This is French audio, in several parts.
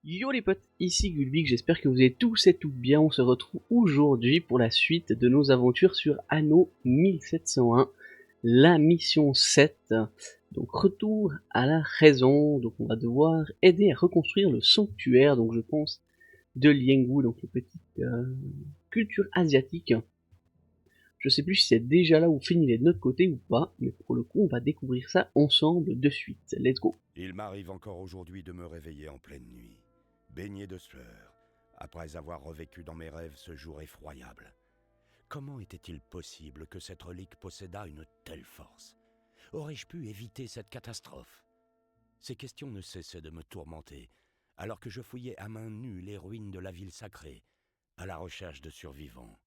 Yo les potes, ici Gulbik, j'espère que vous êtes tous et toutes bien. On se retrouve aujourd'hui pour la suite de nos aventures sur Anno 1701, la mission 7. Donc retour à la raison, donc on va devoir aider à reconstruire le sanctuaire, donc je pense de Liengwu, donc les petites cultures asiatiques. Je sais plus si c'est déjà là où Finil est de notre côté ou pas, mais pour le coup on va découvrir ça ensemble de suite. Let's go. Il m'arrive encore aujourd'hui de me réveiller en pleine nuit, baigné de sueur, après avoir revécu dans mes rêves ce jour effroyable. Comment était-il possible que cette relique possédât une telle force? Aurais-je pu éviter cette catastrophe? Ces questions ne cessaient de me tourmenter, alors que je fouillais à main nue les ruines de la ville sacrée, à la recherche de survivants.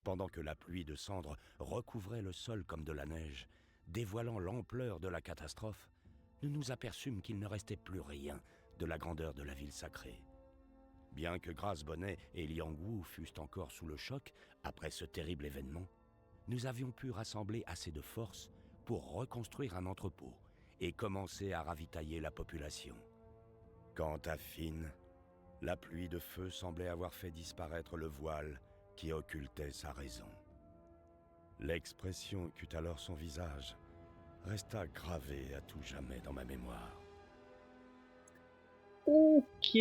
Pendant que la pluie de cendres recouvrait le sol comme de la neige, dévoilant l'ampleur de la catastrophe, nous nous aperçûmes qu'il ne restait plus rien de la grandeur de la ville sacrée. Bien que Grace Bonnet et Liangwu fussent encore sous le choc après ce terrible événement, nous avions pu rassembler assez de force pour reconstruire un entrepôt et commencer à ravitailler la population. Quant à Finn, la pluie de feu semblait avoir fait disparaître le voile qui occultait sa raison. L'expression qu'eut alors son visage resta gravée à tout jamais dans ma mémoire. Ok,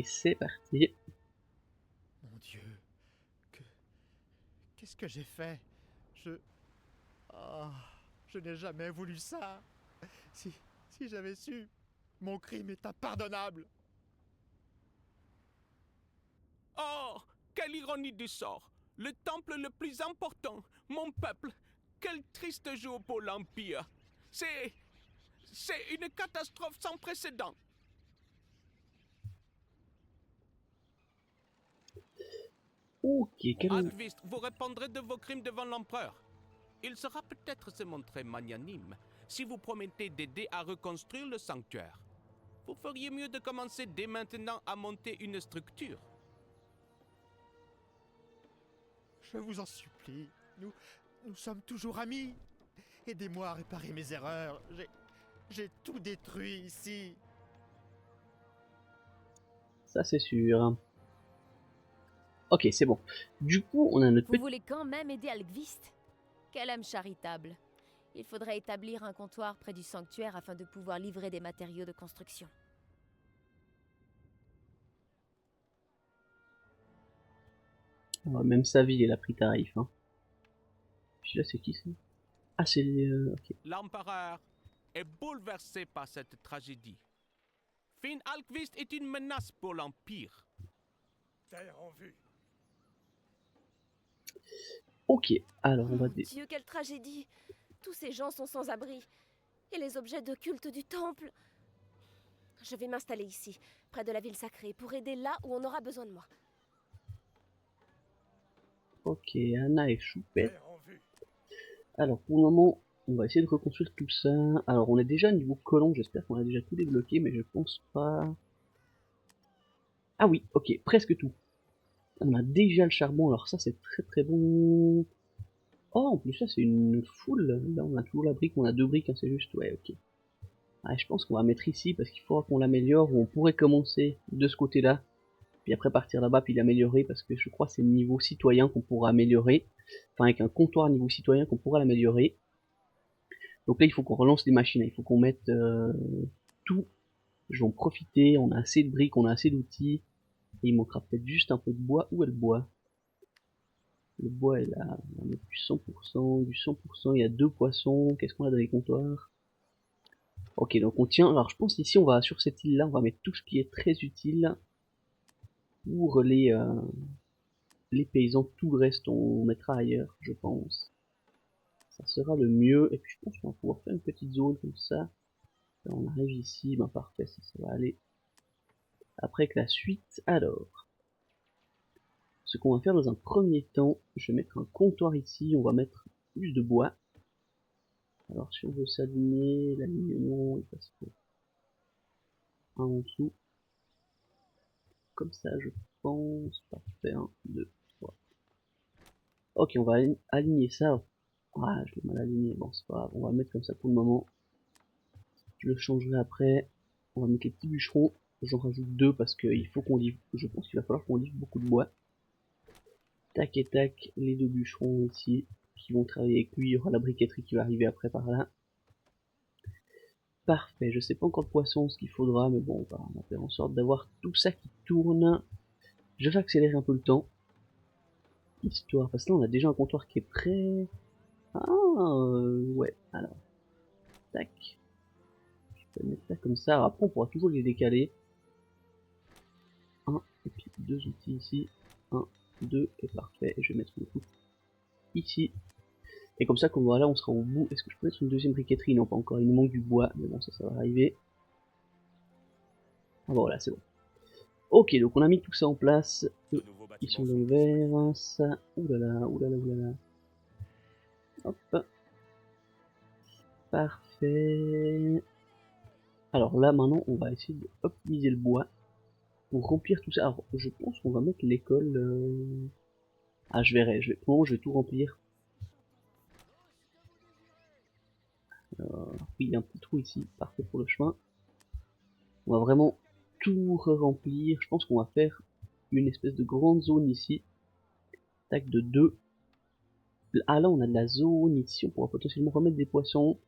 c'est parti. Mon Dieu, qu'est-ce que j'ai fait? Je n'ai jamais voulu ça. Si j'avais su, mon crime est impardonnable. Oh, quelle ironie du sort! Le temple le plus important, mon peuple! Quel triste jour pour l'Empire! C'est une catastrophe sans précédent! Ok, Altvist, vous répondrez de vos crimes devant l'empereur. Il sera peut-être se montrer magnanime si vous promettez d'aider à reconstruire le sanctuaire. Vous feriez mieux de commencer dès maintenant à monter une structure. Je vous en supplie, nous sommes toujours amis. Aidez-moi à réparer mes erreurs. J'ai tout détruit ici. ça c'est sûr. Ok, c'est bon. Du coup, on a notre Vous petit... voulez quand même aider Alkvist? Quel âme charitable. Il faudrait établir un comptoir près du sanctuaire afin de pouvoir livrer des matériaux de construction. Même sa vie, elle a pris tarif. Hein. Puis là, c'est qui ça? Ah, c'est... ok. L'empereur est bouleversé par cette tragédie. Finn Alkvist est une menace pour l'Empire. Terre en vue. Ok, alors on va... Mon Dieu, quelle tragédie! Tous ces gens sont sans abri. Et les objets de culte du temple. Je vais m'installer ici, près de la ville sacrée, pour aider là où on aura besoin de moi. Ok, Anna et Choupette. Terre en vue. Alors, pour le moment, on va essayer de reconstruire tout ça. Alors, on est déjà niveau colon, j'espère qu'on a déjà tout débloqué, mais je pense pas... Ah oui, ok, presque tout. On a déjà le charbon, alors ça c'est très très bon. Oh, en plus ça c'est une foule. Là on a toujours la brique, on a deux briques, hein, c'est juste, ouais, ok. Ah, je pense qu'on va mettre ici parce qu'il faudra qu'on l'améliore, ou on pourrait commencer de ce côté-là, puis après partir là-bas, puis l'améliorer, parce que je crois que c'est le niveau citoyen qu'on pourra améliorer. Enfin, avec un comptoir niveau citoyen qu'on pourra l'améliorer. Donc là, il faut qu'on relance les machines, il faut qu'on mette tout. Je vais en profiter, on a assez de briques, on a assez d'outils. Et il manquera peut-être juste un peu de bois. Où est le bois? Le bois est là, on va mettre du 100%, du 100%, il y a deux poissons, qu'est-ce qu'on a dans les comptoirs? Ok, donc on tient, alors je pense ici on va, sur cette île là, on va mettre tout ce qui est très utile pour les paysans, tout le reste on mettra ailleurs, je pense. Ça sera le mieux, et puis je pense qu'on va pouvoir faire une petite zone comme ça. Là on arrive ici, ben parfait, ça va aller. Après que la suite, alors, ce qu'on va faire dans un premier temps, je vais mettre un comptoir ici, on va mettre plus de bois. Alors si on veut s'aligner, l'alignement il passe pour un en dessous. Comme ça je pense. Parfait, 1, 2, 3. Ok, on va aligner ça. Ah, je l'ai mal aligné, bon c'est pas grave, on va le mettre comme ça pour le moment. Je le changerai après. On va mettre les petits bûcherons. j'en rajoute 2 parce qu'il faut qu'on livre. Je pense qu'il va falloir qu'on livre beaucoup de bois. Tac et tac, les 2 bûcherons ici qui vont travailler avec lui. Il y aura la briqueterie qui va arriver après par là. Parfait, je sais pas encore le poisson ce qu'il faudra, mais bon, on va faire en sorte d'avoir tout ça qui tourne. Je vais accélérer un peu le temps. Histoire, parce que là on a déjà un comptoir qui est prêt. Ah, ouais, alors. Tac. Je vais mettre ça comme ça. Alors après on pourra toujours les décaler. 1, et puis 2 outils ici. 1, 2, et parfait. Et je vais mettre le coup ici. Et comme ça, comme voilà, on sera au bout. Est-ce que je peux mettre une deuxième briqueterie? Non, pas encore. Il nous manque du bois. Mais bon, ça va arriver. Ah bon, voilà, c'est bon. Ok, donc on a mis tout ça en place. Ils sont dans le vert. Ça. Oulala, oulala, oulala. Hop. Parfait. Alors là, maintenant, on va essayer d'optimiser le bois. Pour remplir tout ça. Alors, je pense qu'on va mettre l'école... Ah, je verrai. Pour le moment, je vais tout remplir. Oui, il y a un petit trou ici. Parfait pour le chemin. On va vraiment tout remplir. Je pense qu'on va faire une espèce de grande zone ici. Tac, de 2. Ah là, on a de la zone ici. On pourra potentiellement remettre des poissons.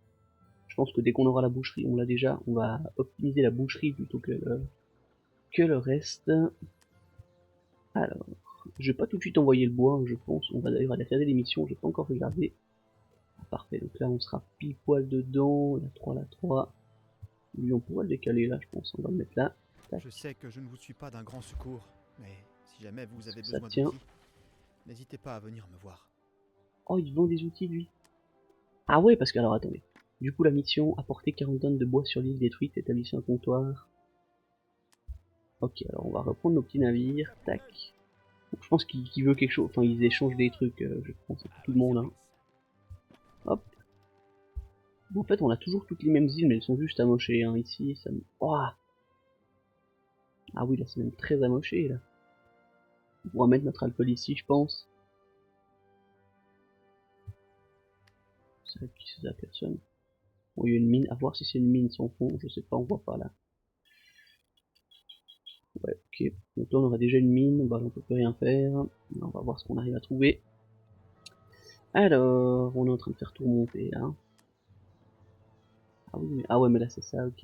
Je pense que dès qu'on aura la boucherie, on l'a déjà. On va optimiser la boucherie plutôt que le reste. Alors, je vais pas tout de suite envoyer le bois, je pense. On va d'ailleurs aller faire des missions, j'ai pas encore regardé. Ah, parfait, donc là on sera pile poil dedans. La 3, la 3. Lui, on pourra le décaler là, je pense. On va le mettre là. Tac. Je sais que je ne vous suis pas d'un grand secours, mais si jamais vous avez Ça besoin tient. d'outils, n'hésitez pas à venir me voir. Oh, il vend des outils lui. Ah ouais, parce que alors attendez. Du coup, la mission, apporter 40 tonnes de bois sur l'île détruite, établir un comptoir. Ok, alors on va reprendre nos petits navires. Tac. Donc, je pense qu'il veut quelque chose. Enfin, ils échangent des trucs, je pense, pour tout le monde. Hein. Hop. Bon, en fait, on a toujours toutes les mêmes îles, mais elles sont juste amochées. Hein. Ici, ça me... Oh, ah oui, là, c'est même très amoché, là. On va mettre notre alcool ici, je pense. C'est là qui se personne. Bon, il y a une mine. À voir si c'est une mine sans fond. Je sais pas, on voit pas, là. Ouais, ok. Donc là, on aura déjà une mine. Bah, on peut plus rien faire. On va voir ce qu'on arrive à trouver. Alors, on est en train de faire tout remonter, là. Ah oui, mais... Ah ouais, mais là, c'est ça, ok.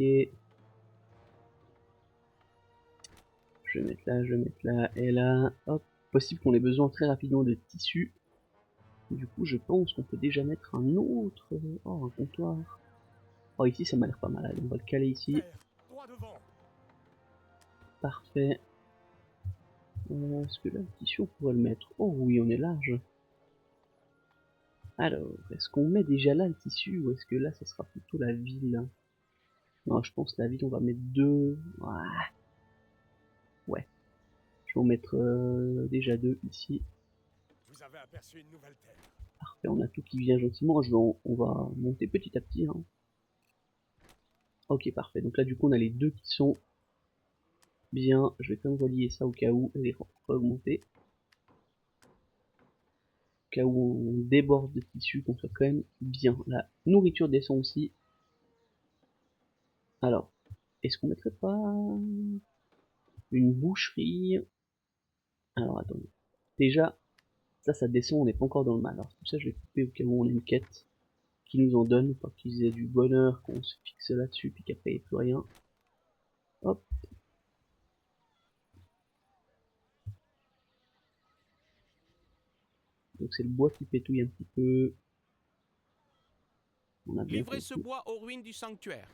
Je vais mettre là, je vais mettre là, et là. Hop. Possible qu'on ait besoin très rapidement de tissu. Du coup, je pense qu'on peut déjà mettre un autre... Oh, un comptoir. Oh, ici, ça m'a l'air pas mal. Allez, on va le caler ici. Parfait. Est-ce que là, le tissu, on pourrait le mettre? Oh oui, on est large. Alors, est-ce qu'on met déjà là le tissu, ou est-ce que là, ça sera plutôt la ville? Non, je pense que la ville, on va mettre 2. Ouais. Je vais en mettre déjà 2 ici. Vous avez aperçu une nouvelle terre. Parfait, on a tout qui vient gentiment. On va monter petit à petit. Hein. Ok, parfait. Donc là, du coup, on a les 2 qui sont bien. Je vais quand même relier ça au cas où et les augmenter. Au cas où on déborde de tissu, qu'on soit quand même bien. La nourriture descend aussi. Alors, est-ce qu'on mettrait pas une boucherie? Alors, attendez. Déjà, ça descend, on n'est pas encore dans le mal. Alors, tout ça, je vais couper au cas où on a une quête qui nous en donne, pour qu'ils aient du bonheur, qu'on se fixe là-dessus, puis qu'après il n'y ait plus rien. Hop. Donc c'est le bois qui pétouille un petit peu. On a bien Livrez ce compris. bois aux ruines du sanctuaire.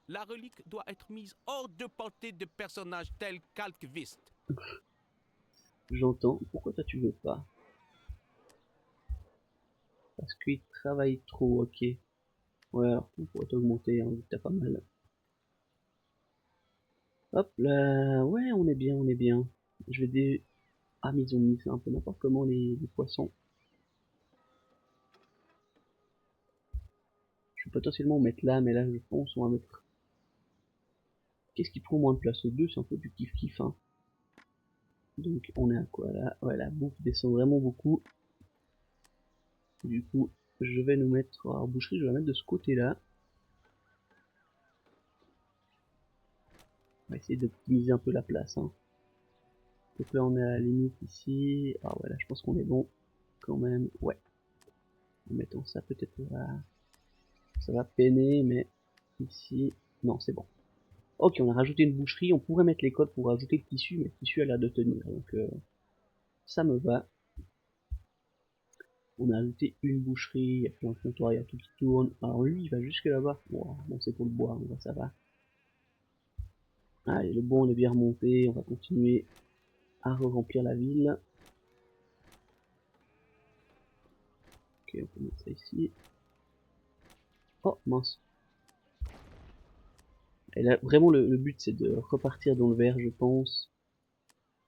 La relique doit être mise hors de portée de personnages tels qu'Alkvist. J'entends. Pourquoi toi tu veux pas? Parce qu'il travaille trop, ok. Ouais, alors on pourrait t'augmenter, hein, vu que t'as pas mal. Hop là, ouais, on est bien, on est bien. Je vais des... Ah, mais ils ont mis, c'est un peu n'importe comment les poissons. Je vais potentiellement mettre là, mais là je pense on va mettre... Qu'est-ce qui prend moins de place? Au 2, c'est un peu du kiff-kiff, hein. Donc on est à quoi là? Ouais, la bouffe descend vraiment beaucoup. Du coup, je vais nous mettre... Alors boucherie, je vais la mettre de ce côté-là. On va essayer d'optimiser un peu la place. Hein. Donc là on est à la limite ici. Ah ouais là je pense qu'on est bon quand même. Ouais. En mettant ça peut-être ça va peiner mais ici. Non c'est bon. Ok on a rajouté une boucherie. On pourrait mettre les codes pour rajouter le tissu mais le tissu a l'air de tenir. Donc ça me va. On a ajouté une boucherie. Il y a plus un comptoir, il y a tout qui tourne. Alors lui il va jusque là-bas. Wow, bon c'est pour le bois mais ça va. Allez le bois on est bien remonté. On va continuer à remplir la ville. Ok, on peut mettre ça ici. Oh, mince. Et là, vraiment, le but, c'est de repartir dans le vert, je pense.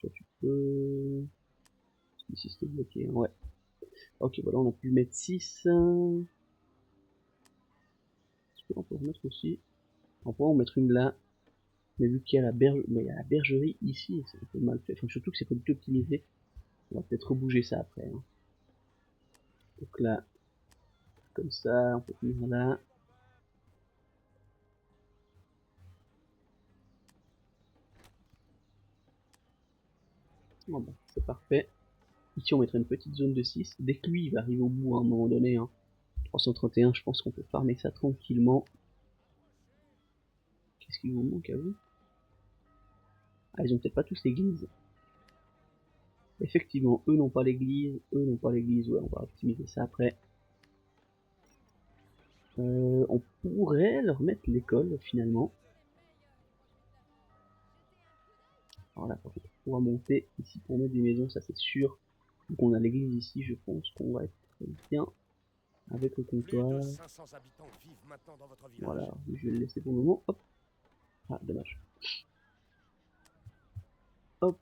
Toi, tu peux... Ici, c'était bloqué, hein, ouais. Ok, voilà, on a pu mettre 6. On peut en mettre aussi. On peut en mettre une là. Mais vu qu'il y a la bergerie ici, c'est un peu mal fait. Enfin, surtout que c'est pas du tout optimisé. On va peut-être rebouger ça après. Hein. Donc là, comme ça, on peut tenir là. Bon, bah, c'est parfait. Ici, on mettrait une petite zone de 6. Dès que lui, il va arriver au bout à un moment donné, hein, 331, je pense qu'on peut farmer ça tranquillement. Qu'est-ce qu'il vous manque à vous? Ah, ils ont peut-être pas tous l'église. Effectivement, eux n'ont pas l'église, ouais, on va optimiser ça après. On pourrait leur mettre l'école, finalement. Alors là, par contre, on pourra monter ici pour mettre des maisons, ça c'est sûr. Donc on a l'église ici, je pense qu'on va être bien avec le comptoir. 500 habitants vivent maintenant dans votre village. Voilà, je vais le laisser pour le moment. Hop. Ah, dommage. Hop.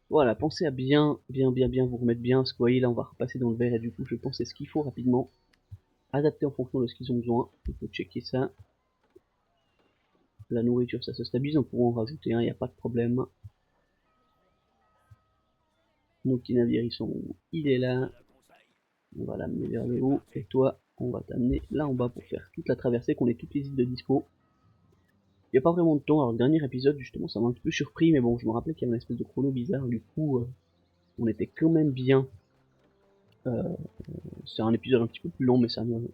Voilà, pensez à bien vous remettre bien, parce que vous voyez là on va repasser dans le vert et du coup je pense c'est ce qu'il faut rapidement. Adapter en fonction de ce qu'ils ont besoin, il faut checker ça. La nourriture ça se stabilise, on pourra en rajouter un, il n'y a pas de problème. Nos petits navires ils sont où? Il est là. On va l'amener vers le haut, et toi on va t'amener là en bas pour faire toute la traversée, qu'on ait toutes les îles de dispo. Il n'y a pas vraiment de temps, alors le dernier épisode justement ça m'a un petit peu surpris, mais bon je me rappelais qu'il y avait une espèce de chrono bizarre, du coup on était quand même bien. C'est un épisode un petit peu plus long mais ça me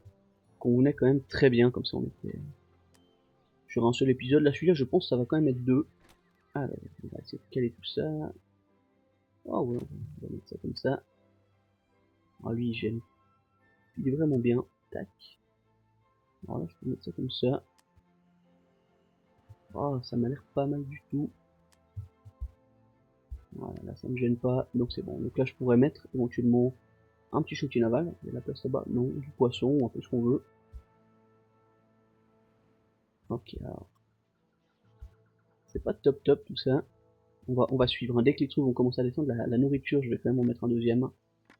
convenait quand même très bien, comme ça on était sur un seul épisode. Là celui-là je pense que ça va quand même être deux. Allez, on va essayer de caler tout ça. Oh ouais, on va mettre ça comme ça. Ah lui il gêne. Il est vraiment bien. Tac. Alors là je peux mettre ça comme ça. Oh ça m'a l'air pas mal du tout. Voilà, là ça me gêne pas, donc c'est bon. Donc là je pourrais mettre éventuellement un petit chantier naval. Il y a la place là-bas, non, du poisson, on fait ce qu'on veut. Ok, alors. C'est pas top top tout ça. On va suivre. Hein. Dès que les trucs vont commencer à descendre, la nourriture, je vais quand même en mettre un deuxième.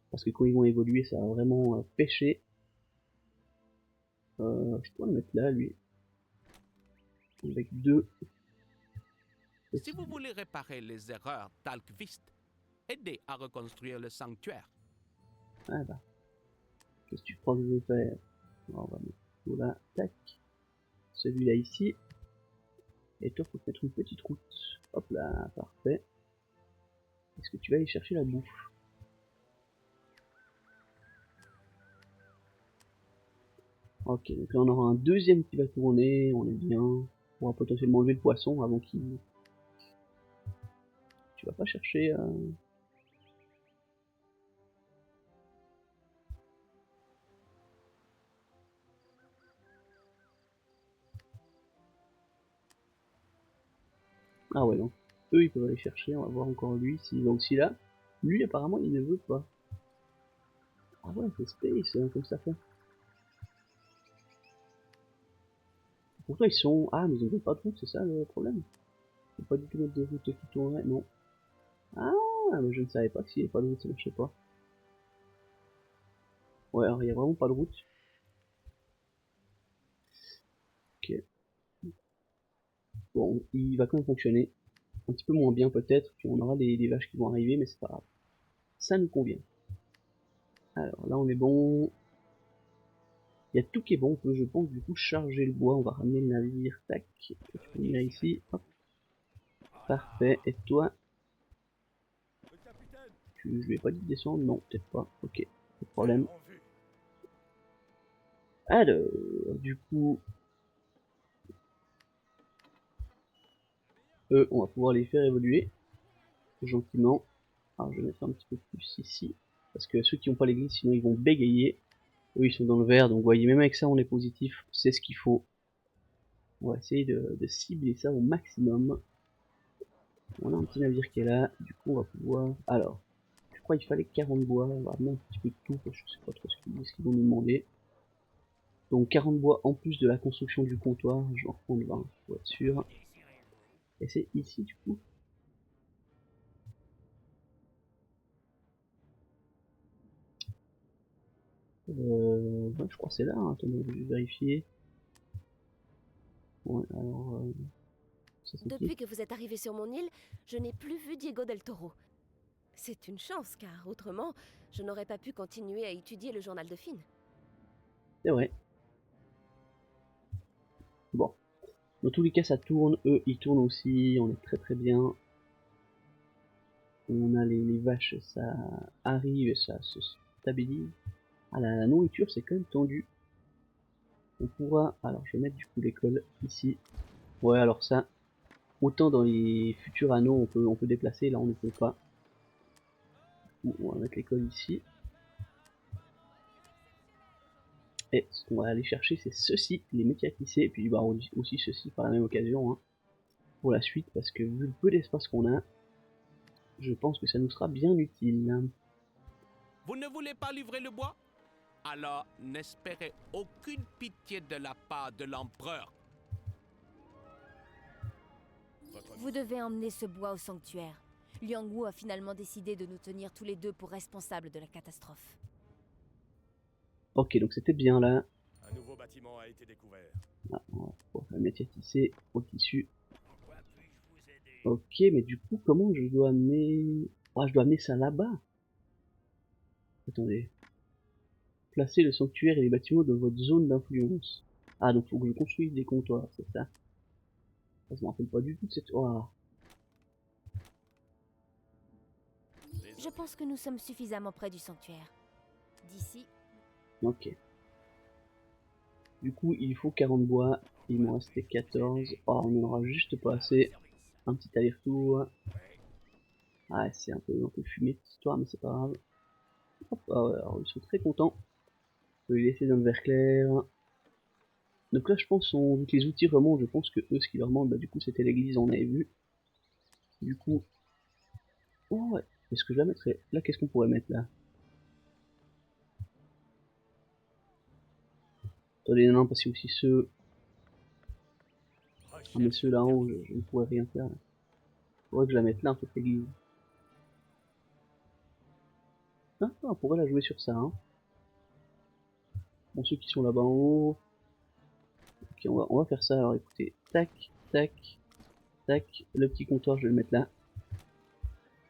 Parce que quand ils vont évoluer, ça va vraiment pêcher. Je pourrais le mettre là, lui. Avec deux. Si vous voulez réparer les erreurs d'Alkvist, aidez à reconstruire le sanctuaire. Ah bah. Qu'est-ce que tu crois que je vais faire? Alors, on va mettre tout là. Tac. Celui-là ici. Et toi, faut mettre une petite route. Hop là, parfait. Est-ce que tu vas aller chercher la bouffe? Ok, donc là on aura un deuxième qui va tourner, on est bien. On va potentiellement lever le poisson avant qu'il... Tu vas pas chercher... Ah ouais, donc eux ils peuvent aller chercher, on va voir encore lui s'il va aussi là. Lui apparemment il ne veut pas. Ah ouais, c'est space, hein, comme ça fait. Pourtant ils sont... Ah mais ils ont pas de route, c'est ça le problème. Faut pas du tout mettre de route qui tournerait, non. Ah mais je ne savais pas que s'il n'y avait pas de route ça marchait pas. Ouais, alors il y a vraiment pas de route. Ok. Bon, il va quand même fonctionner. Un petit peu moins bien peut-être, puis on aura des vaches qui vont arriver, mais c'est pas grave. Ça nous convient. Alors là on est bon. Il y a tout qui est bon, on peut, je pense, du coup, charger le bois. On va ramener le navire, tac. Tu peux venir ici, hop. Parfait, et toi, je lui ai pas dit de descendre, non, peut-être pas, ok, pas de problème. Alors, du coup, eux, on va pouvoir les faire évoluer, gentiment. Alors, je vais mettre un petit peu plus ici, parce que ceux qui n'ont pas l'église, sinon ils vont bégayer. Eux, ils sont dans le vert, donc vous voyez, même avec ça, on est positif, c'est ce qu'il faut. On va essayer de cibler ça au maximum. On a un petit navire qui est là, du coup, on va pouvoir... Alors, je crois qu'il fallait 40 bois, on va ramener un petit peu de tout, parce que je sais pas trop ce qu'ils vont nous demander. Donc 40 bois en plus de la construction du comptoir, je vais en reprendre 20 pour être sûr. Et c'est ici du coup. Ouais, je crois que c'est là, hein. Attendez, je vais vérifier. Ouais, alors... ça c'est qui? Depuis que vous êtes arrivé sur mon île, je n'ai plus vu Diego del Toro. C'est une chance, car autrement, je n'aurais pas pu continuer à étudier le journal de Finn. C'est vrai. Bon. Dans tous les cas, ça tourne. Eux, ils tournent aussi. On est très très bien. On a les vaches, ça arrive et ça se stabilise. Ah, la nourriture, c'est quand même tendu. On pourra... Alors, je vais mettre du coup l'école ici. Ouais, alors ça... Autant dans les futurs anneaux, on peut déplacer. Là, on ne peut pas. On va mettre l'école ici. Et ce qu'on va aller chercher, c'est ceci, les métiers à tisser, et puis bah, aussi ceci par la même occasion, hein, pour la suite, parce que vu le peu d'espace qu'on a, je pense que ça nous sera bien utile. Vous ne voulez pas livrer le bois? Alors n'espérez aucune pitié de la part de l'empereur. Vous devez emmener ce bois au sanctuaire. Liang Wu a finalement décidé de nous tenir tous les deux pour responsables de la catastrophe. Ok, donc c'était bien là. Un nouveau bâtiment a été découvert. Ah, on va pouvoir faire le métier à tisser au tissu. Ok, mais du coup, comment je dois amener... Ah, je dois amener ça là-bas. Attendez. Placez le sanctuaire et les bâtiments dans votre zone d'influence. Ah, donc faut que je construise des comptoirs, c'est ça. Ça, je me rappelle pas du tout de cette... Oh. Je pense que nous sommes suffisamment près du sanctuaire. D'ici, Ok. Du coup, il faut 40 bois. Il m'en restait 14. Oh, on en aura juste pas assez. Un petit aller-retour. Ah, c'est un peu fumé cette histoire, mais c'est pas grave. Hop, ah ouais, alors ils sont très contents. On peut les laisser dans le vert clair. Donc là, je pense, vu que les outils remontent, je pense que eux, ce qui leur manque, bah du coup, c'était l'église, on avait vu. Du coup... Oh ouais, est-ce que je la mettrais... Là, qu'est-ce qu'on pourrait mettre là? Attendez, non, parce qu'il y a aussi ceux... Ah, mais ceux là en haut, je ne pourrais rien faire. Là. Faudrait que je la mette là, en fait, l'église. Ah, on pourrait la jouer sur ça, hein. Bon, ceux qui sont là-bas en haut... Ok, on va faire ça, alors écoutez. Tac, tac, tac. Le petit comptoir, je vais le mettre là.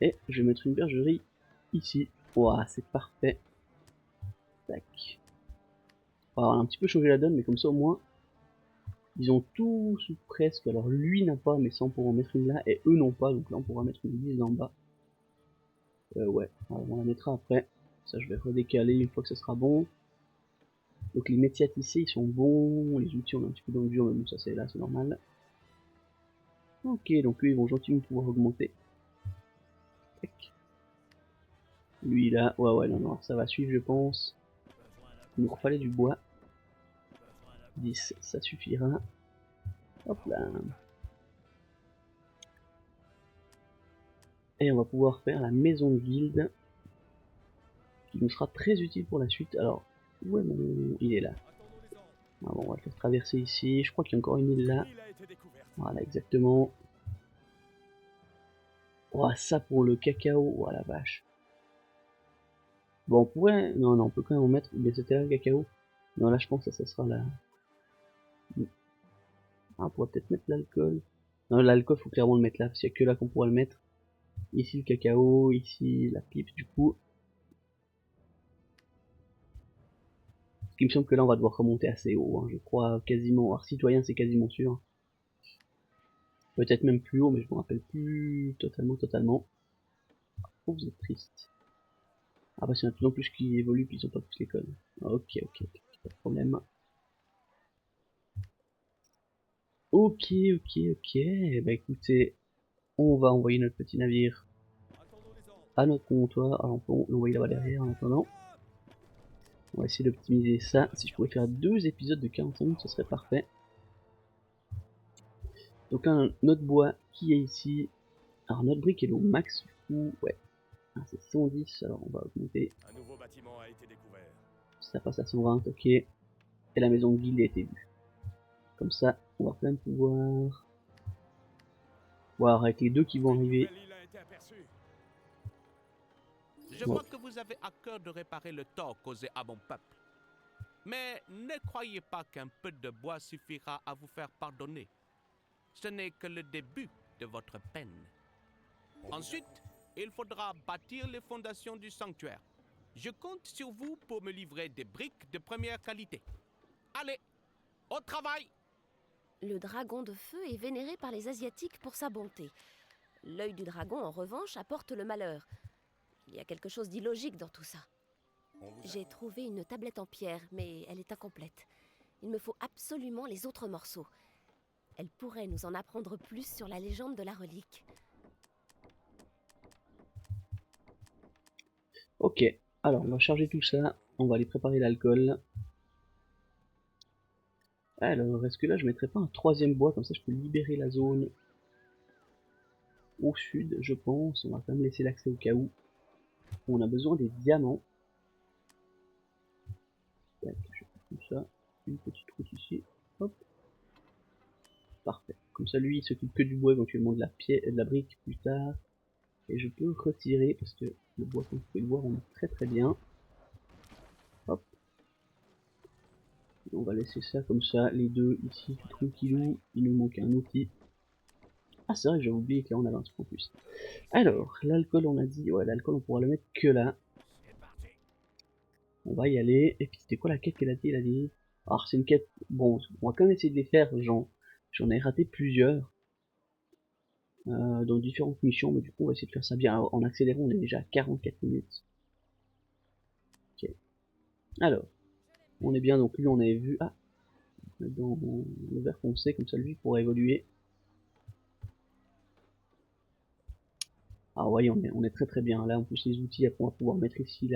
Et je vais mettre une bergerie ici. Ouah, c'est parfait. Tac. On va un petit peu changer la donne, mais comme ça au moins... Ils ont tous ou presque, alors lui n'a pas, mais ça on pourra en mettre une là, et eux n'ont pas, donc là on pourra mettre une église en bas. Ouais, alors on la mettra après. Ça je vais redécaler une fois que ça sera bon. Donc les métiers à tisser ils sont bons, les outils on est un petit peu dans le dur, mais bon ça c'est là, c'est normal. Ok, donc eux ils vont gentiment pouvoir augmenter. Tac. Lui là, ouais non, non, ça va suivre je pense. Il nous refallait du bois. 10, ça suffira. Hop là. Et on va pouvoir faire la maison de guilde, qui nous sera très utile pour la suite. Alors, où est mon... Il est là. Ah bon, on va le faire traverser ici. Je crois qu'il y a encore une île là. Voilà, exactement. Oh, ça pour le cacao. Oh la vache. Bon, on pourrait... Non, on peut quand même en mettre... Mais c'était là le cacao. Non, là, je pense que ça sera là. Ah, on pourrait peut-être mettre l'alcool. Non, l'alcool, faut clairement le mettre là, parce qu'il n'y a que là qu'on pourra le mettre. Ici, le cacao. Ici, la pipe, du coup. Il me semble que là on va devoir remonter assez haut, hein. Je crois quasiment, alors citoyen c'est quasiment sûr. Peut-être même plus haut, mais je me rappelle plus totalement. Oh, vous êtes triste. Ah bah c'est un de plus en plus qui évolue, puis ils ont pas tous l'école. Ok, pas de problème. Ok, bah écoutez, on va envoyer notre petit navire à notre comptoir. Alors on peut l'envoyer là-bas derrière en attendant. On va essayer d'optimiser ça. Si je pouvais faire 2 épisodes de 45 minutes, ce serait parfait. Donc là, notre bois qui est ici. Alors notre brique est au max du coup, ouais. Ah, c'est 110, alors on va augmenter. Un nouveau bâtiment a été découvert. Ça passe à 120, ok. Et la maison de guilde a été vue. Comme ça, on va quand même pouvoir voir avec les deux qui vont arriver. Je vois que vous avez à cœur de réparer le tort causé à mon peuple. Mais ne croyez pas qu'un peu de bois suffira à vous faire pardonner. Ce n'est que le début de votre peine. Ensuite, il faudra bâtir les fondations du sanctuaire. Je compte sur vous pour me livrer des briques de première qualité. Allez, au travail! Le dragon de feu est vénéré par les Asiatiques pour sa bonté. L'œil du dragon, en revanche, apporte le malheur. Il y a quelque chose d'illogique dans tout ça. J'ai trouvé une tablette en pierre, mais elle est incomplète. Il me faut absolument les autres morceaux. Elle pourrait nous en apprendre plus sur la légende de la relique. Ok, alors on va charger tout ça. On va aller préparer l'alcool. Alors, est-ce que là je mettrais pas un 3ème bois, comme ça je peux libérer la zone au sud, je pense. On va quand même laisser l'accès au cas où. On a besoin des diamants. Tac, je fais tout ça. Une petite route ici. Hop. Parfait. Comme ça, lui, il s'occupe que du bois, éventuellement de la pierre, de la brique plus tard. Et je peux retirer, parce que le bois, comme vous pouvez le voir, on est très bien. Hop. On va laisser ça comme ça, les deux ici, tout tranquillou. Il nous manque un outil. Ah, c'est vrai que j'ai oublié que là on avait un truc en plus. Alors, l'alcool, on a dit, ouais, l'alcool, on pourra le mettre que là. On va y aller. Et puis, c'était quoi la quête qu'elle a dit? Elle a dit, alors, c'est une quête, bon, on va quand même essayer de les faire, j'en ai raté plusieurs. Dans différentes missions, mais du coup, on va essayer de faire ça bien. Alors, en accélérant, on est déjà à 44 minutes. Ok. Alors, on est bien, donc lui, on avait vu, ah, dans le vert foncé, comme ça, lui, pourra évoluer. Ah, vous voyez, on est très bien. Là, en plus, les outils, après, on va pouvoir mettre ici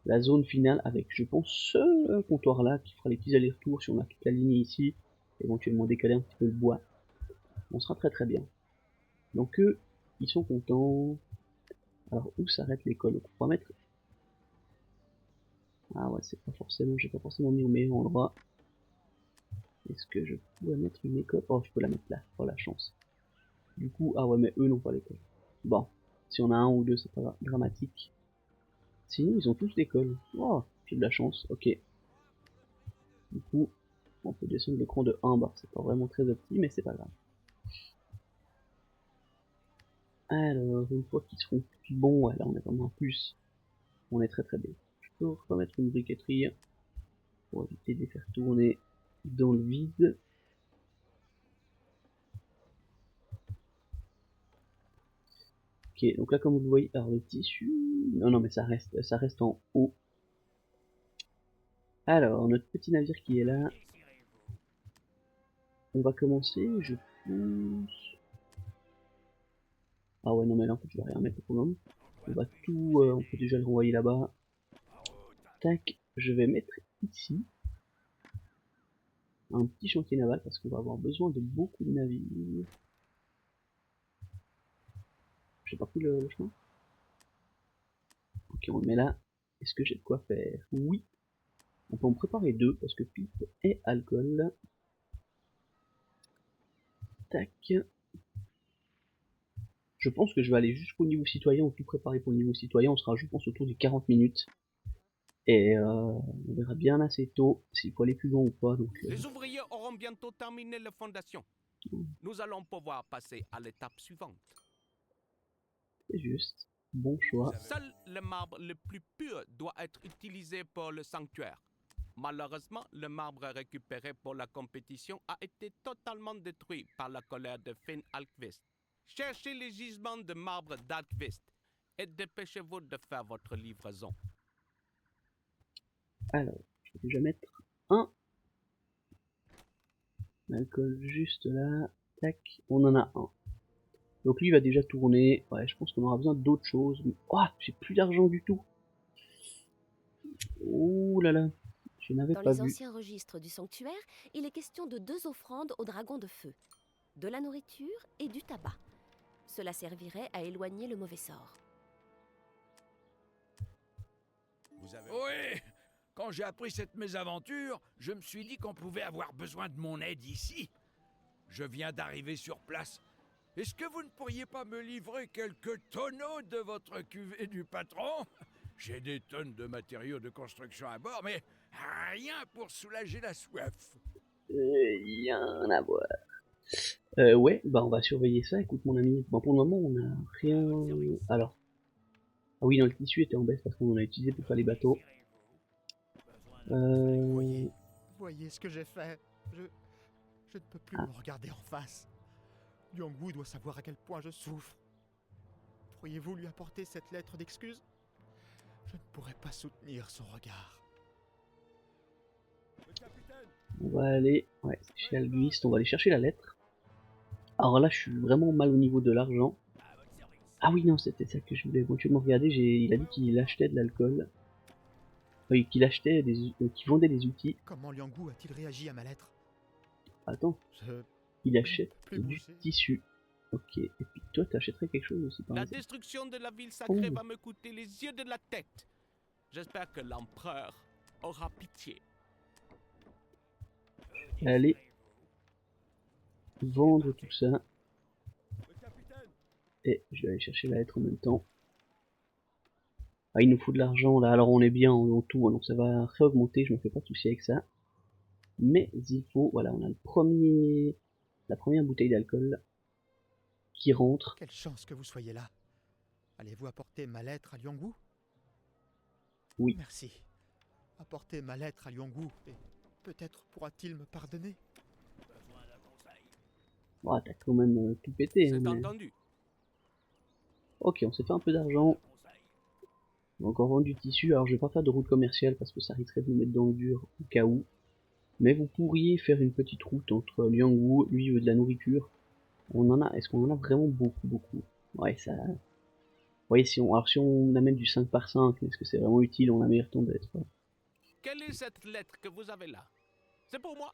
la zone finale avec, je pense, ce comptoir-là qui fera les petits allers-retours si on a toute la ligne ici, éventuellement décaler un petit peu le bois. On sera très bien. Donc eux, ils sont contents. Alors où s'arrête l'école? Donc on va mettre... Ah ouais, c'est pas forcément, j'ai pas forcément mis au meilleur endroit. Est-ce que je pourrais mettre une école? Oh, je peux la mettre là, oh la chance. Du coup, ah ouais, mais eux n'ont pas l'école. Bon, si on a un ou deux, c'est pas dramatique. Sinon, ils ont tous l'école. Oh, j'ai de la chance, ok. Du coup, on peut descendre l'écran de 1, bah c'est pas vraiment très opti, mais c'est pas grave. Alors, une fois qu'ils seront bons, ouais, là on est vraiment en plus. On est très bien. Je peux remettre une briqueterie pour éviter de les faire tourner dans le vide. Ok, donc là comme vous le voyez, alors le tissu... Non, mais ça reste en haut. Alors, notre petit navire qui est là. On va commencer, je pense... Ah ouais, non mais là en fait je vais rien mettre pour le moment. On va tout... on peut déjà le renvoyer là-bas. Tac, je vais mettre ici un petit chantier naval parce qu'on va avoir besoin de beaucoup de navires. J'ai pas pris le chemin. Ok, on le met là. Est-ce que j'ai de quoi faire? Oui. On peut en préparer deux parce que pipe et alcool. Tac. Je pense que je vais aller jusqu'au niveau citoyen, ou tout préparer pour le niveau citoyen. On sera, je pense, autour des 40 minutes. Et on verra bien assez tôt s'il faut aller plus loin ou pas. Donc, Les ouvriers auront bientôt terminé la fondation. Nous allons pouvoir passer à l'étape suivante. c'est juste. Bon choix. Seul le marbre le plus pur doit être utilisé pour le sanctuaire. Malheureusement, le marbre récupéré pour la compétition a été totalement détruit par la colère de Finn Alkvist. Cherchez les gisements de marbre d'Alkvist et dépêchez-vous de faire votre livraison. Alors, je vais déjà mettre un alcool juste là. Tac, on en a un. Donc lui il va déjà tourner. Ouais, je pense qu'on aura besoin d'autres choses. Oh, j'ai plus d'argent du tout. Ouh là là, je n'avais Dans pas les vu. anciens registres du sanctuaire, il est question de 2 offrandes au dragon de feu. De la nourriture et du tabac. Cela servirait à éloigner le mauvais sort. Vous avez... Oui, quand j'ai appris cette mésaventure, je me suis dit qu'on pouvait avoir besoin de mon aide ici. Je viens d'arriver sur place. Est-ce que vous ne pourriez pas me livrer quelques tonneaux de votre cuvée du patron? J'ai des tonnes de matériaux de construction à bord, mais rien pour soulager la soif. Rien à voir. Ouais, bah on va surveiller ça, écoute mon ami. Bon, pour le moment on a rien... Alors... Ah oui, non, le tissu était en baisse parce qu'on en a utilisé pour faire les bateaux. Voyez ce que j'ai fait. Je ne peux plus Ah. me regarder en face. Liangwu doit savoir à quel point je souffre. Pourriez-vous lui apporter cette lettre d'excuse? Je ne pourrais pas soutenir son regard. On va aller... Ouais, chez Alguiste, on va aller chercher la lettre. Alors là, je suis vraiment mal au niveau de l'argent. Ah oui, non, c'était ça que je voulais éventuellement regarder. Il a dit qu'il achetait de l'alcool. Oui, qu'il achetait qu'il vendait des outils. Comment Liangwu a-t-il réagi à ma lettre? Attends, Je il ne achète peux plus du bouger. tissu. Ok, et puis toi, t'achèterais quelque chose aussi par La exemple. destruction de la ville sacrée Oh. va me coûter les yeux de la tête. J'espère que l'empereur aura pitié. Allez, vendre tout ça. Et je vais aller chercher la lettre en même temps. Ah, il nous faut de l'argent là, alors on est bien en tout, hein, donc ça va réaugmenter, je me fais pas de soucis avec ça. Mais il faut, voilà, on a la première bouteille d'alcool qui rentre. Quelle chance que vous soyez là. Allez-vous apporter ma lettre à Liangwu? Oui. Merci. Apportez ma lettre à Liangwu et peut-être pourra-t-il me pardonner. Oh, t'as quand même tout pété. C'est Hein, mais... entendu. Ok, on s'est fait un peu d'argent. On va encore vendre du tissu, alors je vais pas faire de route commerciale parce que ça risquerait de nous mettre dans le dur au cas où. Mais vous pourriez faire une petite route entre Liangwu, lui veut de la nourriture. On en a, est-ce qu'on en a vraiment beaucoup? Ouais, ça... Vous voyez, si on amène du 5 par 5, est-ce que c'est vraiment utile? On a meilleur temps d'être... Quelle est cette lettre que vous avez là? C'est pour moi.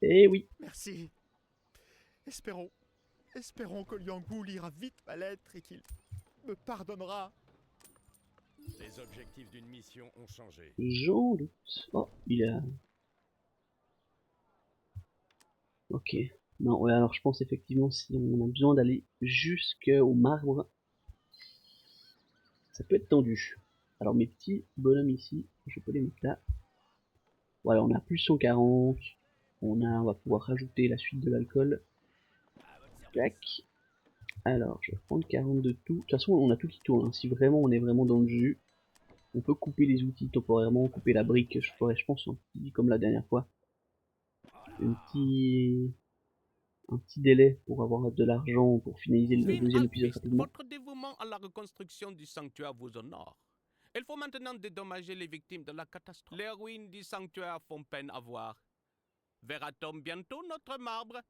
Eh oui. Merci. Espérons que Liangwu lira vite ma lettre et qu'il me pardonnera. Les objectifs d'une mission ont changé. J'en doute. Oh, il a... Ok. Non, ouais, alors je pense effectivement si on a besoin d'aller jusqu'au marbre, ça peut être tendu. Alors mes petits bonhommes ici, je peux les mettre là. Voilà, on a plus 140. On va pouvoir rajouter la suite de l'alcool. Tac. Alors, je vais prendre 40 de tout. De toute façon, on a tout qui tourne. Hein. Si vraiment on est vraiment dans le jus, on peut couper les outils temporairement, couper la brique. Je ferai, je pense, un petit, comme la dernière fois. Un petit délai pour avoir de l'argent pour finaliser le Finn deuxième épisode Alkvist, rapidement. votre dévouement à la reconstruction du sanctuaire vous honore. Il faut maintenant dédommager les victimes de la catastrophe. Les ruines du sanctuaire font peine à voir. Verra-t-on bientôt notre marbre?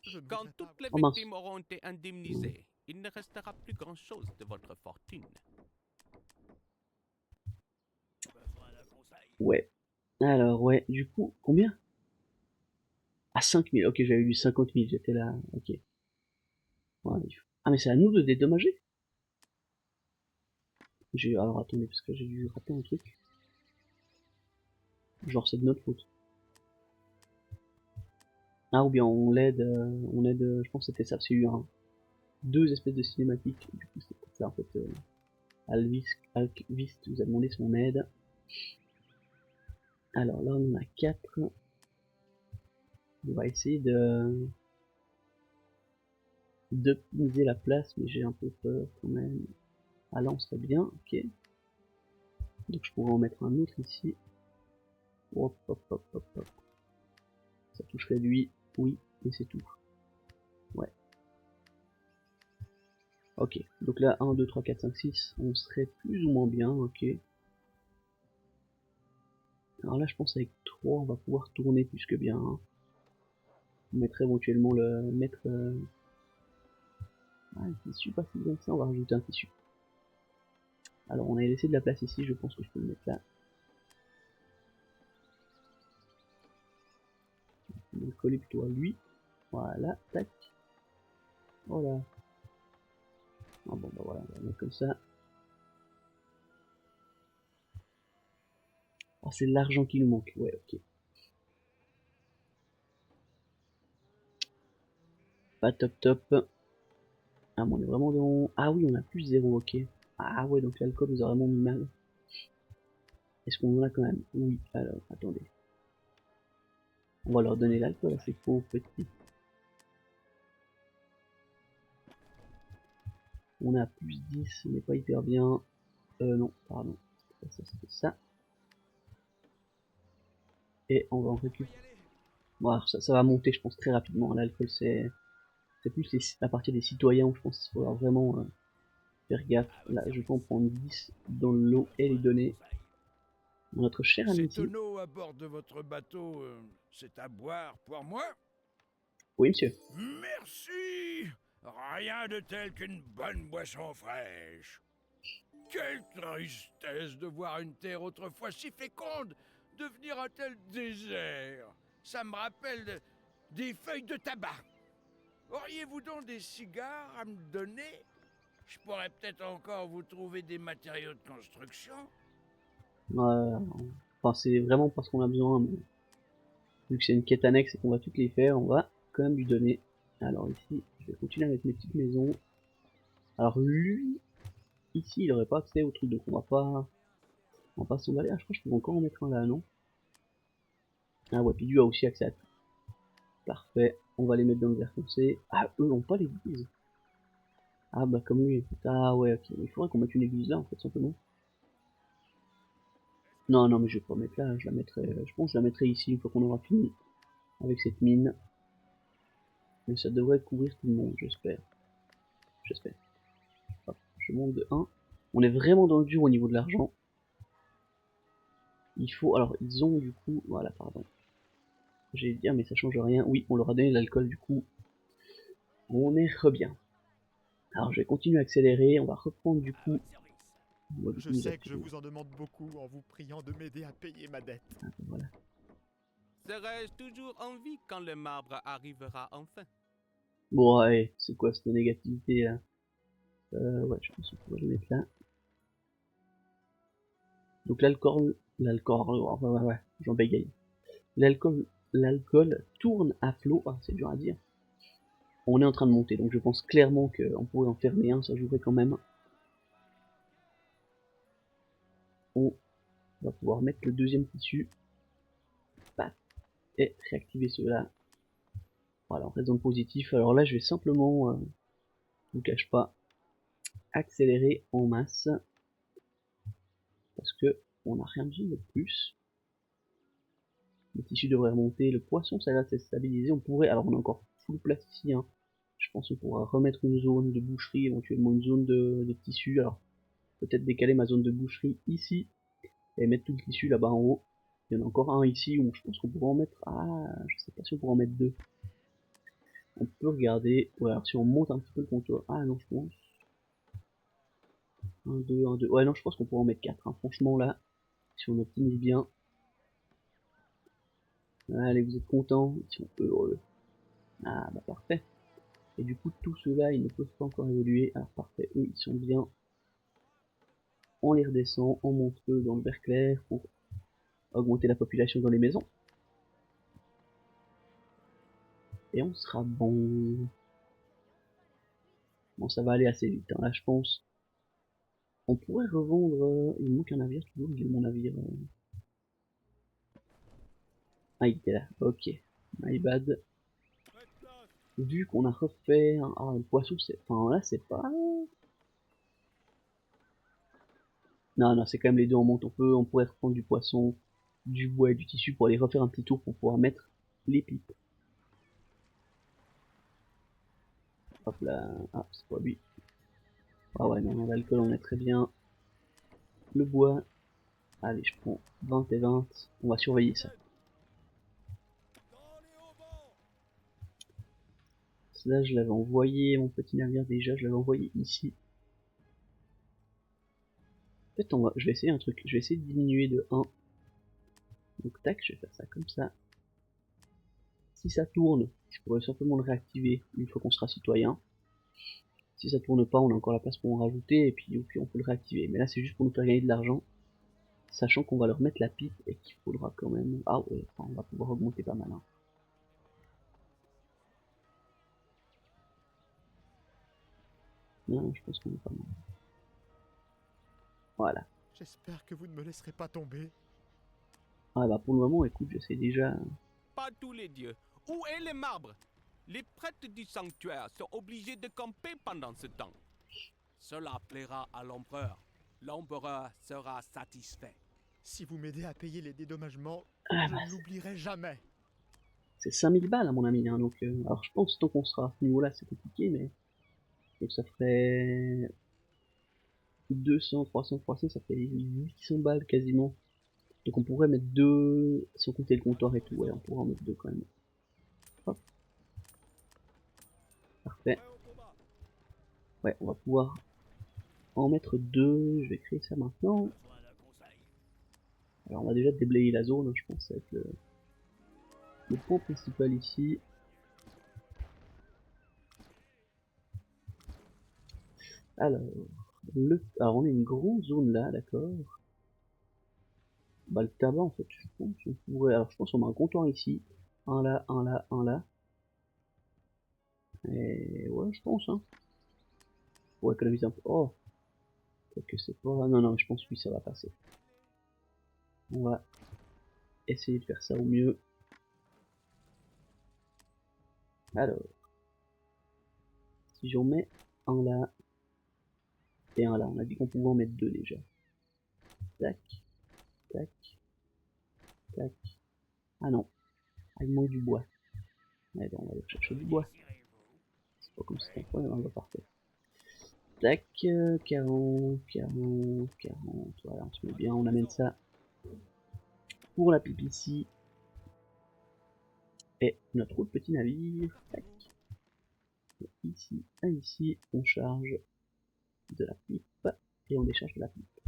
Je ne Quand voudrais pas toutes les Oh mince. victimes auront été indemnisées, il ne restera plus grand-chose de votre fortune. Ouais. Alors, ouais, du coup, combien? Ah, 5000. Ok, j'avais lu 50 000, j'étais là. Ok. Ouais, ah, mais c'est à nous de dédommager? Alors, attendez, parce que j'ai dû rater un truc. Genre, c'est de notre faute. Ah, ou bien on l'aide, je pense que c'était ça, parce qu'il y a eu deux espèces de cinématiques, du coup c'était ça en fait. Alkvist vous a demandé son aide. Alors là on en a 4. On va essayer d'optimiser la place, mais j'ai un peu peur quand même. Ah là on serait bien, ok. Donc je pourrais en mettre un autre ici. Hop, hop, hop, hop, hop. Ça toucherait lui, oui, et c'est tout. Ouais. Ok, donc là, 1, 2, 3, 4, 5, 6, on serait plus ou moins bien, ok. Alors là, je pense avec 3, on va pouvoir tourner plus que bien. Hein. On mettrait éventuellement le... Ah, le tissu, pas si bien que ça, on va rajouter un tissu. Alors, on a laissé de la place ici, je pense que je peux le mettre là. On va le coller plutôt à lui. Voilà, tac. Voilà. Ah bon, bah voilà, on va le mettre comme ça. Ah, c'est l'argent qui nous manque, ouais, ok. Pas top top. Ah, mais on est vraiment dans... Ah oui, on a plus 0, ok. Ah ouais, donc l'alcool nous a vraiment mis mal. Est-ce qu'on en a quand même? Oui, alors, attendez. On va leur donner l'alcool à ces pauvres petits. On a plus 10, on n'est pas hyper bien. Non, pardon. Ça, c'était ça. Et on va en récupérer. Bon, alors ça va monter, je pense, très rapidement. L'alcool, c'est plus à partir des citoyens où je pense qu'il faudra vraiment faire gaffe. Là, je peux en prendre 10 dans l'eau et les donner. Notre cher ami Ces ici. tonneaux à bord de votre bateau, c'est à boire pour moi? Oui, monsieur. Merci! Rien de tel qu'une bonne boisson fraîche. Quelle tristesse de voir une terre autrefois si féconde devenir un tel désert. Ça me rappelle des feuilles de tabac. Auriez-vous donc des cigares à me donner? Je pourrais peut-être encore vous trouver des matériaux de construction. Enfin, c'est vraiment parce qu'on a besoin, mais vu que c'est une quête annexe et qu'on va toutes les faire, on va quand même lui donner. Alors ici, je vais continuer avec mes petites maisons. Alors lui, ici, il aurait pas accès au truc, donc on va pas s'emballer. Ah, je crois que je peux encore en mettre un là, non? Ah ouais, puis lui a aussi accès à tout. Parfait, on va les mettre dans le vert foncé. Ah, eux ont pas l'église. Ah bah comme lui. Ah ouais, ok. Il faudrait qu'on mette une église là, en fait, simplement. Non, non, mais je vais pas mettre là, je la mettrai... Je pense que je la mettrai ici une fois qu'on aura fini avec cette mine. Mais ça devrait couvrir tout le monde, j'espère. J'espère. Hop, je monte de 1. On est vraiment dans le dur au niveau de l'argent. Il faut... Alors, ils ont du coup... Voilà, pardon. J'allais dire, mais ça change rien. Oui, on leur a donné l'alcool, du coup. On est re bien. Alors, je vais continuer à accélérer. On va reprendre, du coup... Je sais que je vous en demande beaucoup en vous priant de m'aider à payer ma dette. Ah, voilà. Serais-je toujours en vie quand le marbre arrivera enfin? Bon, ouais, c'est quoi cette négativité, là? Ouais, je pense qu'on pourrait le mettre là. Donc l'alcool... ouais, j'en bégaye. L'alcool tourne à flot. Ah, c'est dur à dire. On est en train de monter, donc je pense clairement qu'on pourrait en fermer un, ça jouerait quand même. On va pouvoir mettre le deuxième tissu. Paf. Et réactiver ceux-là. Voilà, on reste dans le positif. Alors là, je vais simplement, je vous cache pas, accélérer en masse. Parce que on n'a rien besoin de plus. Le tissu devrait remonter. Le poisson, ça va se stabiliser. On pourrait, alors on a encore full place ici, hein. Je pense qu'on pourra remettre une zone de boucherie, éventuellement une zone de tissu. Alors, peut-être décaler ma zone de boucherie ici. Et mettre tout le tissu là-bas en haut. Il y en a encore un ici où je pense qu'on pourrait en mettre... Ah, je sais pas si on pourrait en mettre deux. On peut regarder... Ouais, alors si on monte un petit peu le comptoir... Ah non, je pense... 1, 2, 1, 2... Ouais, non, je pense qu'on pourrait en mettre 4. Hein. Franchement, là, si on optimise bien... Allez, vous êtes contents? Ils sont heureux. Ah, bah parfait. Et du coup, tous ceux-là, ils ne peuvent pas encore évoluer. Alors parfait, eux, ils sont bien. On les redescend, on monte eux dans le vert clair pour augmenter la population dans les maisons. Et on sera bon. Bon, ça va aller assez vite, hein. Là, je pense. On pourrait revendre... Il me manque un navire, toujours, j'ai mon navire... Ah, il était là, ok. My bad. Vu qu'on a refait... Ah, le poisson, c'est... Enfin, là, c'est pas... Non, Non, non, c'est quand même les deux en monte. On pourrait reprendre du poisson, du bois et du tissu pour aller refaire un petit tour pour pouvoir mettre les pipes. Hop là. Ah, c'est pas lui. Ah ouais, non, l'alcool on est très bien. Le bois. Allez, je prends 20 et 20. On va surveiller ça. Là, je l'avais envoyé, mon petit navire déjà, je l'avais envoyé ici. Peut-être je vais essayer un truc. Je vais essayer de diminuer de 1. Donc tac, je vais faire ça comme ça. Si ça tourne, je pourrais simplement le réactiver une fois qu'on sera citoyen. Si ça tourne pas, on a encore la place pour en rajouter, et puis on peut le réactiver. Mais là, c'est juste pour nous faire gagner de l'argent, sachant qu'on va leur mettre la pipe, et qu'il faudra quand même... Ah ouais, enfin, on va pouvoir augmenter pas mal. Hein. Non, je pense qu'on est pas mal. Voilà. J'espère que vous ne me laisserez pas tomber. Ah bah pour le moment, écoute, je sais déjà... Pas tous les dieux. Où est le marbre? Les prêtres du sanctuaire sont obligés de camper pendant ce temps. Cela plaira à l'empereur. L'empereur sera satisfait. Si vous m'aidez à payer les dédommagements, Ah je bah, ne l'oublierai jamais. c'est 5000 balles à mon ami, hein, donc... alors je pense que tant qu'on sera à ce niveau-là, c'est compliqué, mais... Donc ça ferait... 200, 300, 300, ça fait 800 balles quasiment. Donc on pourrait mettre 2, sans compter le comptoir et tout, ouais, on pourrait en mettre 2 quand même. Hop. Parfait. Ouais, on va pouvoir en mettre 2, je vais créer ça maintenant. Alors on va déjà déblayer la zone, hein, je pense que ça va être le point principal ici. Alors, alors on a une grande zone là, d'accord. Bah le tabac en fait, je pense qu'on pourrait... Alors je pense qu'on met un comptoir ici. Un là, un là, un là. Et ouais, je pense, hein. Pour économiser un peu. Oh, peut-être que c'est pas... Non, non, je pense que oui, ça va passer. On va essayer de faire ça au mieux. Alors, si j'en mets un là et un là, on a dit qu'on pouvait en mettre 2 déjà. Tac, tac, tac. Ah non, ah, il manque du bois. Allez, on va aller chercher du bois. C'est pas comme si c'était un point, on va parfait. Tac, 40, 40, 40. Voilà, on se met bien, on amène ça pour la pipe ici. Et notre autre petit navire. Tac. Ici, à ici, on charge de la pipe et on décharge de la pipe.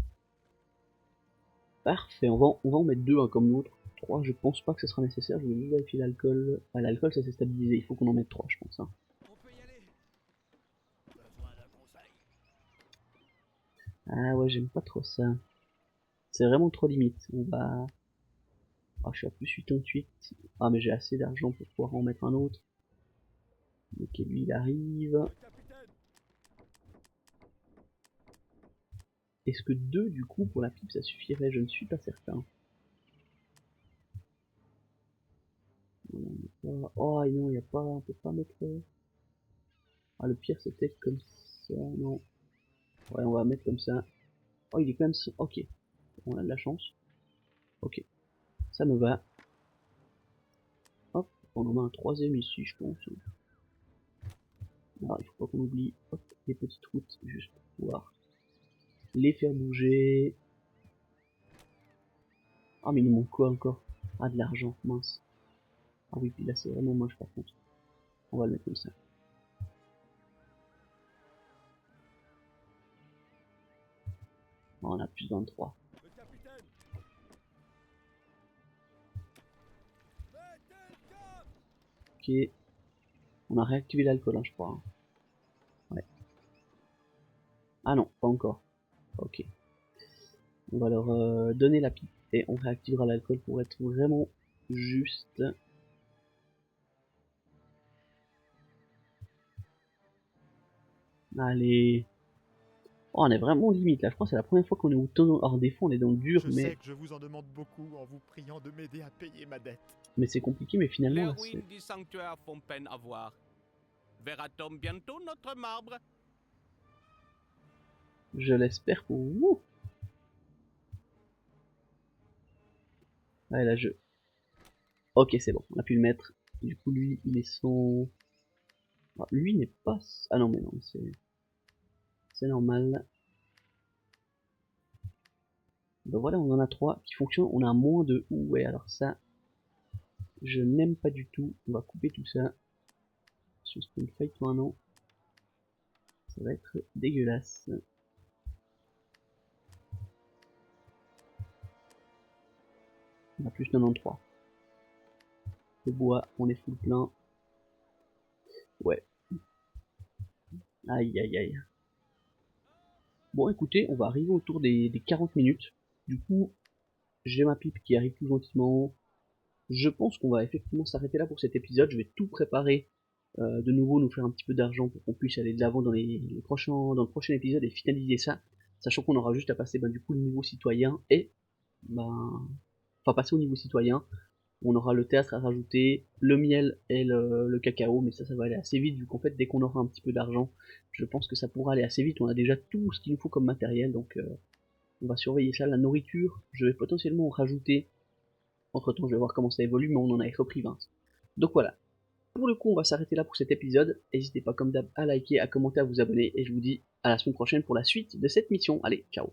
Parfait, on va en mettre 2 hein, comme l'autre. 3, je pense pas que ce sera nécessaire, je vais juste vérifier l'alcool. Ah, l'alcool ça s'est stabilisé, il faut qu'on en mette 3 je pense. Hein. Ah ouais, j'aime pas trop ça. C'est vraiment trop limite. On va... Ah, je suis à plus 88. Ah mais j'ai assez d'argent pour pouvoir en mettre un autre. Ok, lui il arrive. Est-ce que 2 du coup pour la pipe ça suffirait? Je ne suis pas certain. Oh non, il y a pas, on peut pas mettre... Ah le pire c'est peut-être comme ça, non. Ouais, on va mettre comme ça. Oh, il est quand même... Ok, on a de la chance. Ok, ça me va. Hop, on en met un troisième ici, je pense. Alors, il faut pas qu'on oublie hop, les petites routes, juste pour pouvoir les faire bouger. Ah, mais il nous manque quoi encore? Ah, de l'argent, mince. Ah oui, puis là, c'est vraiment moche par contre. On va le mettre comme ça. Oh, on a plus 23. Ok. On a réactivé l'alcool, hein, je crois. Hein. Ouais. Ah non, pas encore. Ok. On va leur donner la pipe et on réactivera l'alcool pour être vraiment juste. Allez. Oh, on est vraiment limite là, je crois que c'est la première fois qu'on est autant... Alors des fois on est dans le dur, Je mais... sais que je vous en demande beaucoup en vous priant de m'aider à payer ma dette. Mais c'est compliqué, mais finalement Les là ruines c'est... du sanctuaire font peine à voir. Verra-t-on bientôt notre marbre? Je l'espère pour vous. Ouais, là, Ok, c'est bon, on a pu le mettre. Du coup, lui, il est son... Ah, lui n'est pas... Ah non, mais non, c'est normal. Donc voilà, on en a 3 qui fonctionnent. On a un moins de... Ouais, alors ça, je n'aime pas du tout. On va couper tout ça. Sur Spawn Fight maintenant. Ça va être dégueulasse. On a plus 93. Le bois, on est full plein. Ouais. Aïe aïe aïe. Bon écoutez, on va arriver autour des 40 minutes. Du coup, j'ai ma pipe qui arrive tout gentiment. Je pense qu'on va effectivement s'arrêter là pour cet épisode. Je vais tout préparer de nouveau, nous faire un petit peu d'argent pour qu'on puisse aller de l'avant dans le prochain épisode et finaliser ça. Sachant qu'on aura juste à passer du coup le niveau citoyen et enfin passer au niveau citoyen. On aura le théâtre à rajouter, le miel et le cacao, mais ça va aller assez vite vu qu'en fait dès qu'on aura un petit peu d'argent, je pense que ça pourra aller assez vite. On a déjà tout ce qu'il nous faut comme matériel, donc on va surveiller ça. La nourriture, je vais potentiellement en rajouter. Entre temps, je vais voir comment ça évolue, mais on en avait repris 20. Donc voilà. Pour le coup, on va s'arrêter là pour cet épisode. N'hésitez pas comme d'hab à liker, à commenter, à vous abonner, et je vous dis à la semaine prochaine pour la suite de cette mission. Allez, ciao.